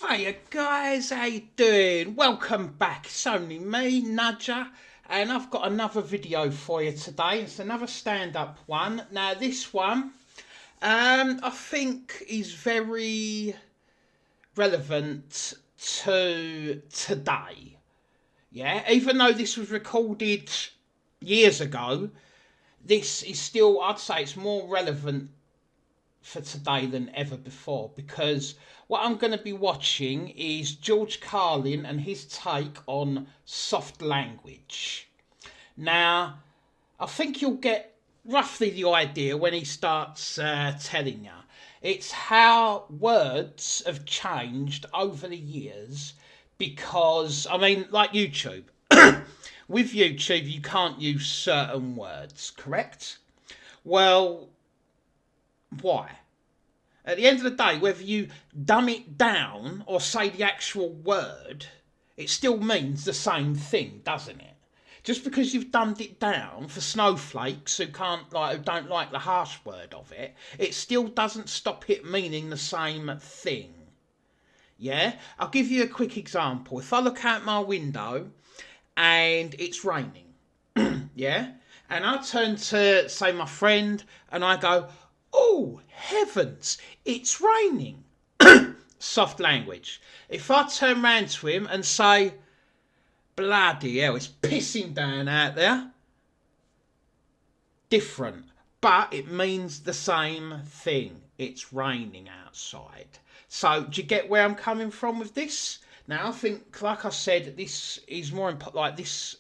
Hiya guys, how you doing? Welcome back. It's only me, Nudger, and I've got another video for you today. It's another stand-up one. Now this one, I think is very relevant to today. Yeah, even though this was recorded years ago, this is still, I'd say it's more relevant for today than ever before, because what I'm going to be watching is George Carlin and his take on soft language. Now, I think you'll get roughly the idea when he starts telling you. It's how words have changed over the years because, I mean, like YouTube. With YouTube, you can't use certain words, correct? Well, why? At the end of the day, whether you dumb it down or say the actual word, it still means the same thing, doesn't it? Just because you've dumbed it down for snowflakes who don't like the harsh word of it, it still doesn't stop it meaning the same thing. Yeah? I'll give you a quick example. If I look out my window and it's raining, yeah? And I turn to, say, my friend and I go, "Oh, heavens, it's raining." Soft language. If I turn round to him and say, "Bloody hell, it's pissing down out there," different, but it means the same thing. It's raining outside. So, do you get where I'm coming from with this? Now, I think, like I said, this is more important. Like, this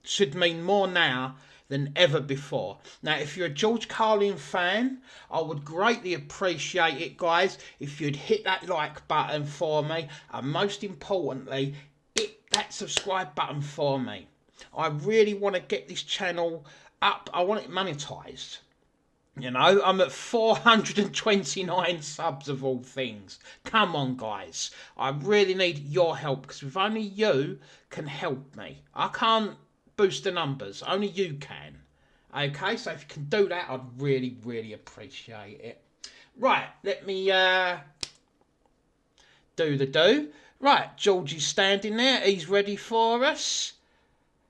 should mean more now than ever before. Now, if you're a George Carlin fan, I would greatly appreciate it, guys, if you'd hit that like button for me, and most importantly, hit that subscribe button for me. I really want to get this channel up. I want it monetized. You know, I'm at 429 subs of all things. Come on, guys. I really need your help, because if only you can help me. I can't boost the numbers. Only you can. Okay, so if you can do that, I'd really, really appreciate it. Right, let me do the do. Right, George is standing there. He's ready for us.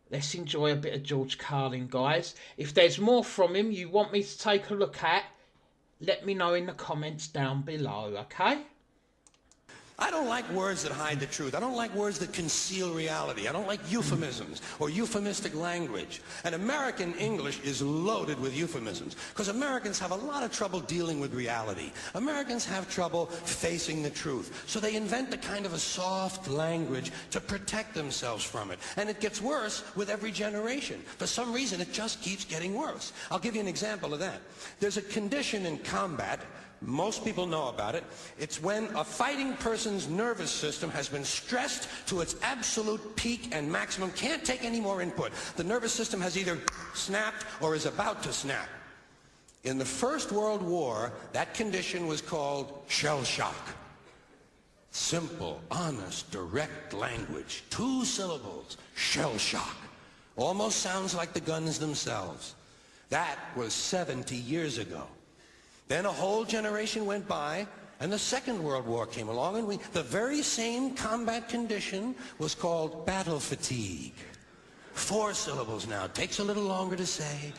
Let's enjoy a bit of George Carlin, guys. If there's more from him you want me to take a look at, let me know in the comments down below, okay? I don't like words that hide the truth. I don't like words that conceal reality. I don't like euphemisms or euphemistic language. And American English is loaded with euphemisms because Americans have a lot of trouble dealing with reality. Americans have trouble facing the truth. So they invent a kind of a soft language to protect themselves from it. And it gets worse with every generation. For some reason, it just keeps getting worse. I'll give you an example of that. There's a condition in combat. Most people know about it. It's when a fighting person's nervous system has been stressed to its absolute peak and maximum, can't take any more input. The nervous system has either snapped or is about to snap. In the First World War, that condition was called shell shock. Simple, honest, direct language. 2 syllables. Shell shock. Almost sounds like the guns themselves. That was 70 years ago. Then a whole generation went by, and the Second World War came along, and the very same combat condition was called battle fatigue. 4 syllables now. Takes a little longer to say.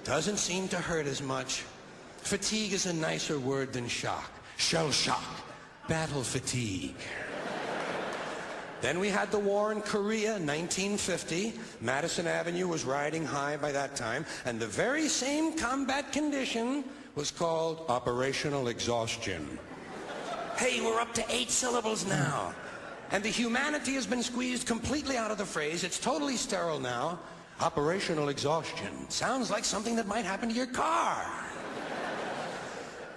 Doesn't seem to hurt as much. Fatigue is a nicer word than shock. Shell shock. Battle fatigue. Then we had the war in Korea, 1950. Madison Avenue was riding high by that time, and the very same combat condition was called operational exhaustion. Hey, we're up to 8 syllables now. And the humanity has been squeezed completely out of the phrase. It's totally sterile now. Operational exhaustion. Sounds like something that might happen to your car.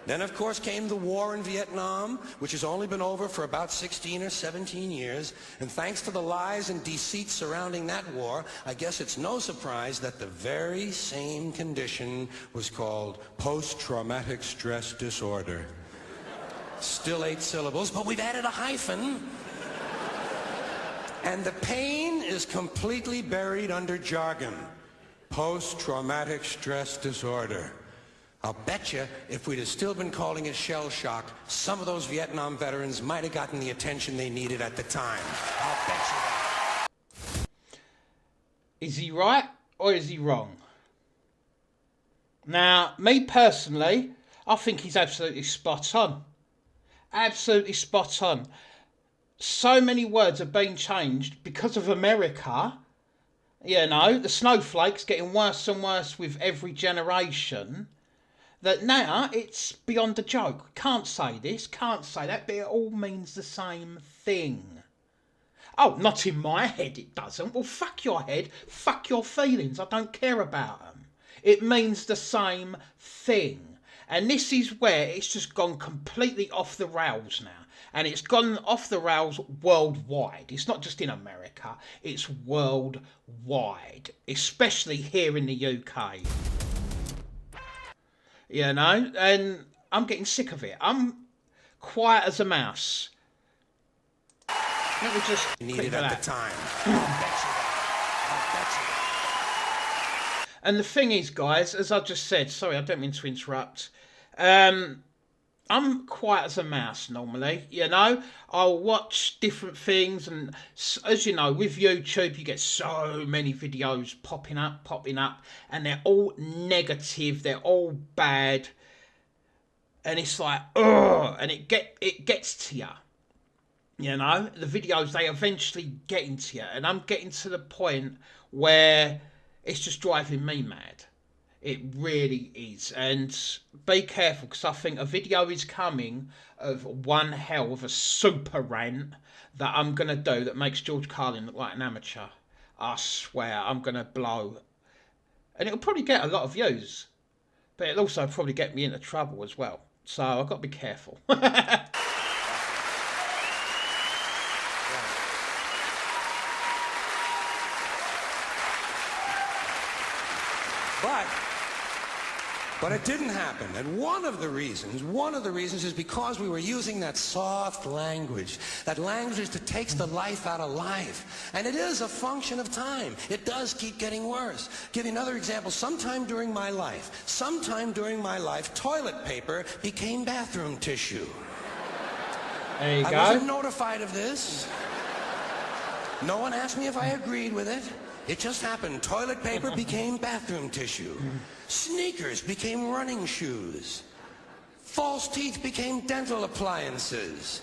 Then, of course, came the war in Vietnam, which has only been over for about 16 or 17 years. And thanks to the lies and deceit surrounding that war, I guess it's no surprise that the very same condition was called post-traumatic stress disorder. Still 8 syllables, but we've added a hyphen. And the pain is completely buried under jargon. Post-traumatic stress disorder. I'll bet you if we'd have still been calling it shell shock, some of those Vietnam veterans might have gotten the attention they needed at the time. I'll bet you that. Is he right or is he wrong? Now, me personally, I think he's absolutely spot on. Absolutely spot on. So many words have been changed because of America. You know, the snowflakes getting worse and worse with every generation. That now it's beyond a joke. Can't say this, can't say that, but it all means the same thing. Oh, not in my head it doesn't. Well, fuck your head, fuck your feelings, I don't care about them. It means the same thing. And this is where it's just gone completely off the rails now. And it's gone off the rails worldwide. It's not just in America, it's worldwide. Especially here in the UK. You know, and I'm getting sick of it. I'm quiet as a mouse. Let me just needed at the time. I'll bet you that. And the thing is, guys, as I just said, sorry, I don't mean to interrupt. I'm quiet as a mouse normally, you know. I'll watch different things, and as you know, with YouTube, you get so many videos popping up, and they're all negative, they're all bad, and it's like, ugh, and it gets to you. You know, the videos, they eventually get into you, and I'm getting to the point where it's just driving me mad. It really is. And be careful, because I think a video is coming of one hell of a super rant that I'm going to do that makes George Carlin look like an amateur. I swear, I'm going to blow. And it'll probably get a lot of views. But it'll also probably get me into trouble as well. So I've got to be careful. But it didn't happen. And one of the reasons is because we were using that soft language, that language that takes the life out of life. And it is a function of time. It does keep getting worse. Give you another example. Sometime during my life, toilet paper became bathroom tissue. There you go. I wasn't notified of this. No one asked me if I agreed with it. It just happened. Toilet paper became bathroom tissue. Sneakers became running shoes. False teeth became dental appliances.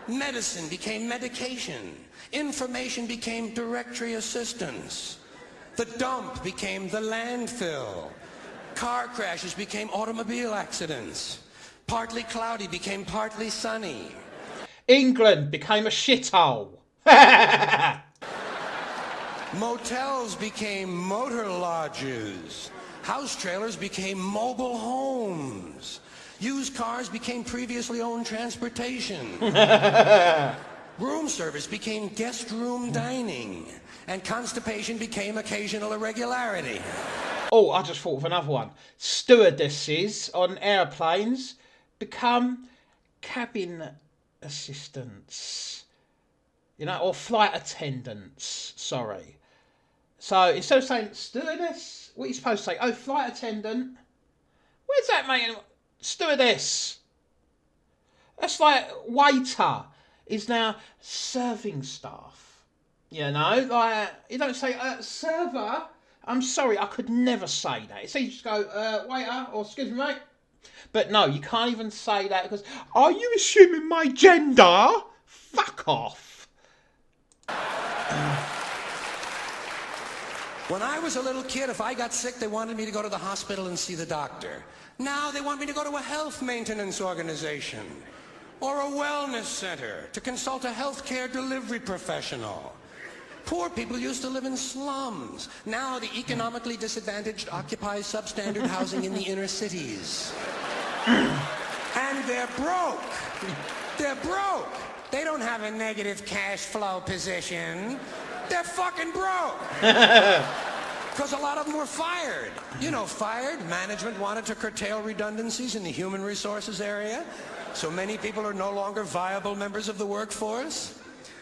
Medicine became medication. Information became directory assistance. The dump became the landfill. Car crashes became automobile accidents. Partly cloudy became partly sunny. England became a shithole. Motels became motor lodges. House trailers became mobile homes. Used cars became previously owned transportation. Room service became guest room dining. And constipation became occasional irregularity. Oh, I just thought of another one. Stewardesses on airplanes become cabin assistants. You know, or flight attendants. Sorry. So instead of saying stewardess, what are you supposed to say? Oh, flight attendant. Where's that mean? Stewardess. That's like waiter is now serving staff. You know, like you don't say server. I'm sorry, I could never say that. It's easy to go waiter or excuse me, mate. But no, you can't even say that because are you assuming my gender? Fuck off. When I was a little kid, if I got sick, they wanted me to go to the hospital and see the doctor. Now they want me to go to a health maintenance organization or a wellness center to consult a healthcare delivery professional. Poor people used to live in slums. Now the economically disadvantaged occupy substandard housing in the inner cities. And they're broke. They're broke. They don't have a negative cash flow position. They're fucking broke. Because a lot of them were fired. You know, fired. Management wanted to curtail redundancies in the human resources area. So many people are no longer viable members of the workforce.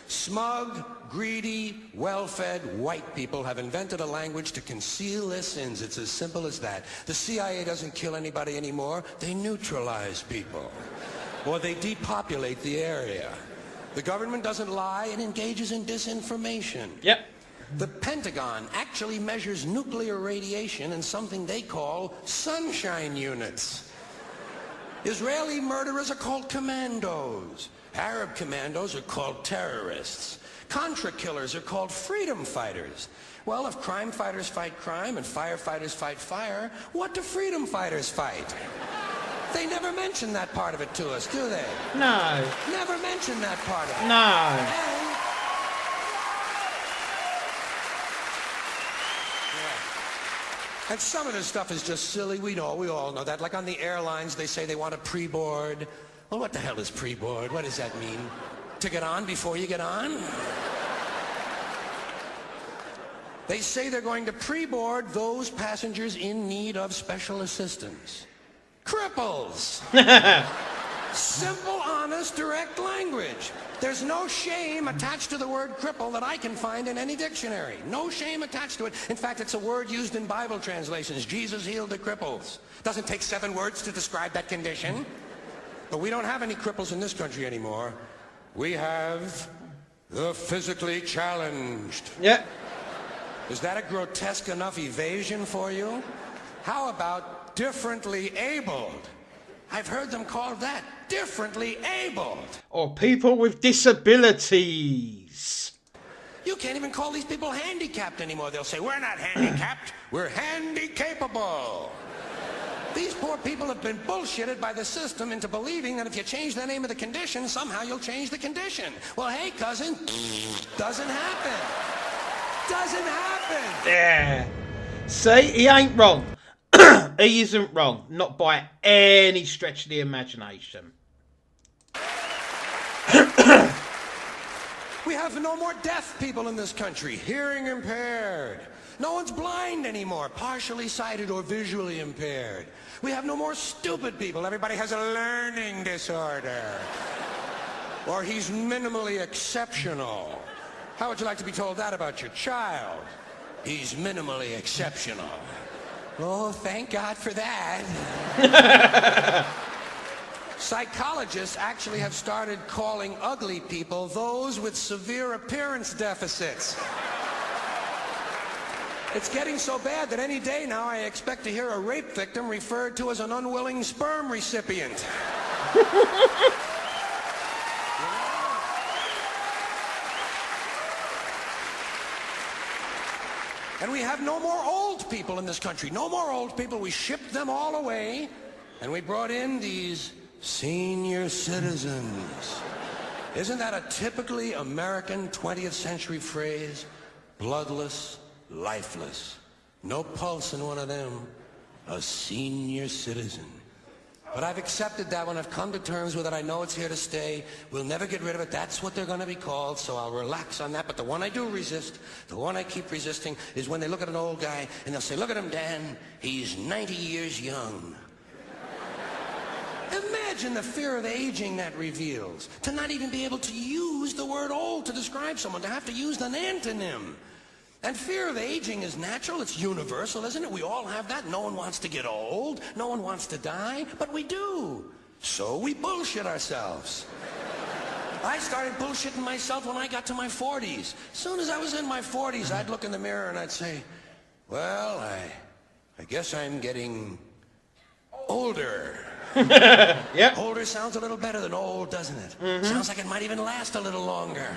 Smug, greedy, well-fed white people have invented a language to conceal their sins. It's as simple as that. The CIA doesn't kill anybody anymore. They neutralize people. Or they depopulate the area. The government doesn't lie. It engages in disinformation. Yep. The Pentagon actually measures nuclear radiation in something they call sunshine units. Israeli murderers are called commandos. Arab commandos are called terrorists. Contra killers are called freedom fighters. Well, if crime fighters fight crime and firefighters fight fire, what do freedom fighters fight? They never mention that part of it to us, do they? No. Never mention that part of it. No. And some of this stuff is just silly. We all know that. Like on the airlines, they say they want a pre-board. Well, what the hell is pre-board? What does that mean? To get on before you get on? They say they're going to pre-board those passengers in need of special assistance. Cripples! Simple, honest, direct language. There's no shame attached to the word cripple that I can find in any dictionary. No shame attached to it. In fact, it's a word used in Bible translations. Jesus healed the cripples. Doesn't take 7 words to describe that condition. But we don't have any cripples in this country anymore. We have the physically challenged. Yep. Is that a grotesque enough evasion for you? How about differently abled? I've heard them called that, differently abled. Or people with disabilities. You can't even call these people handicapped anymore. They'll say, we're not handicapped, we're handy-capable. These poor people have been bullshitted by the system into believing that if you change the name of the condition, somehow you'll change the condition. Well, hey, cousin, doesn't happen. Doesn't happen. Yeah. See, he ain't wrong. He isn't wrong. Not by any stretch of the imagination. We have no more deaf people in this country, hearing impaired. No one's blind anymore, partially sighted or visually impaired. We have no more stupid people. Everybody has a learning disorder. Or he's minimally exceptional. How would you like to be told that about your child? He's minimally exceptional. Oh, thank God for that. Psychologists actually have started calling ugly people those with severe appearance deficits. It's getting so bad that any day now I expect to hear a rape victim referred to as an unwilling sperm recipient. And we have no more old people in this country. No more old people. We shipped them all away, and we brought in these senior citizens. Isn't that a typically American 20th century phrase? Bloodless, lifeless. No pulse in one of them. A senior citizen. But I've accepted that one. I've come to terms with it. I know it's here to stay. We'll never get rid of it. That's what they're going to be called, so I'll relax on that. But the one I do resist, the one I keep resisting, is when they look at an old guy and they'll say, look at him, Dan. He's 90 years young. Imagine the fear of aging that reveals. To not even be able to use the word old to describe someone, to have to use an antonym. And fear of aging is natural, it's universal, isn't it? We all have that. No one wants to get old, no one wants to die, but we do. So we bullshit ourselves. I started bullshitting myself when I got to my 40s. As soon as I was in my 40s, I'd look in the mirror and I'd say, well, I guess I'm getting older. Yep. Older sounds a little better than old, doesn't it? Mm-hmm. Sounds like it might even last a little longer.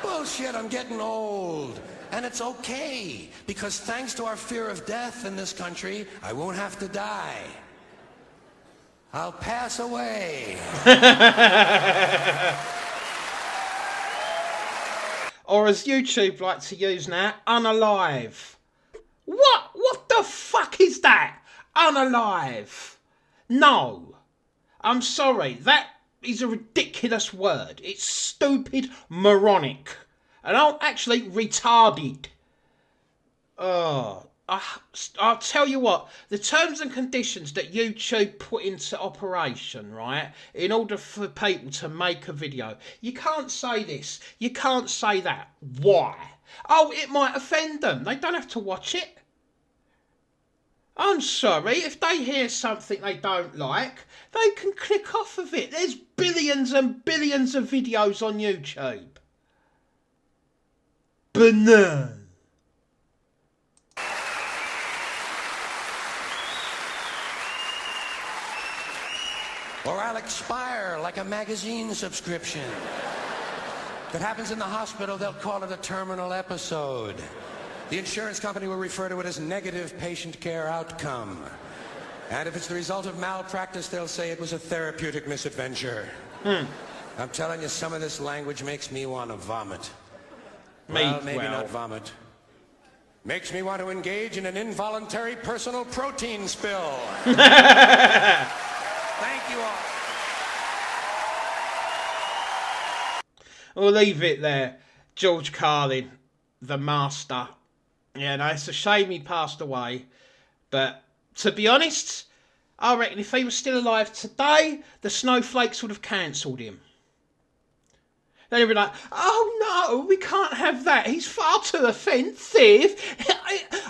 Bullshit, I'm getting old. And it's okay, because thanks to our fear of death in this country, I won't have to die. I'll pass away. Or as YouTube like to use now, unalive. What? What the fuck is that? Unalive. No. I'm sorry, that is a ridiculous word. It's stupid, moronic. And I'm actually retarded. Oh, I'll tell you what, the terms and conditions that YouTube put into operation, right, in order for people to make a video, you can't say this, you can't say that. Why? Oh, it might offend them. They don't have to watch it. I'm sorry, if they hear something they don't like, they can click off of it. There's billions and billions of videos on YouTube. Banana. Or I'll expire like a magazine subscription. If it happens in the hospital, they'll call it a terminal episode. The insurance company will refer to it as negative patient care outcome. And if it's the result of malpractice, they'll say it was a therapeutic misadventure. I'm telling you, some of this language makes me want to vomit. Well, maybe not vomit. Makes me want to engage in an involuntary personal protein spill. Thank you all. We'll leave it there. George Carlin, the master. Yeah, no, it's a shame he passed away. But to be honest, I reckon if he was still alive today, the snowflakes would have cancelled him. They'd be like, oh no, we can't have that. He's far too offensive.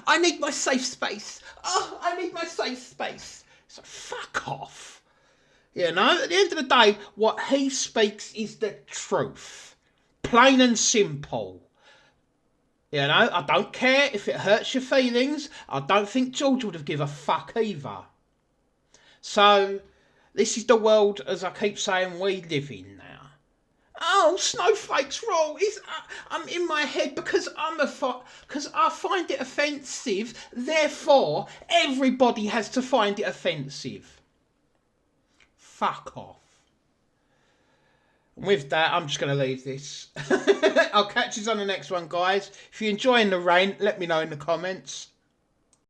I need my safe space. Oh, I need my safe space. So fuck off. You know, at the end of the day, what he speaks is the truth. Plain and simple. You know, I don't care if it hurts your feelings. I don't think George would have given a fuck either. So, this is the world, as I keep saying, we live in now. Oh, snowflakes rule. I'm in my head because because I find it offensive. Therefore, everybody has to find it offensive. Fuck off. And with that, I'm just going to leave this. I'll catch you on the next one, guys. If you're enjoying the rant, let me know in the comments.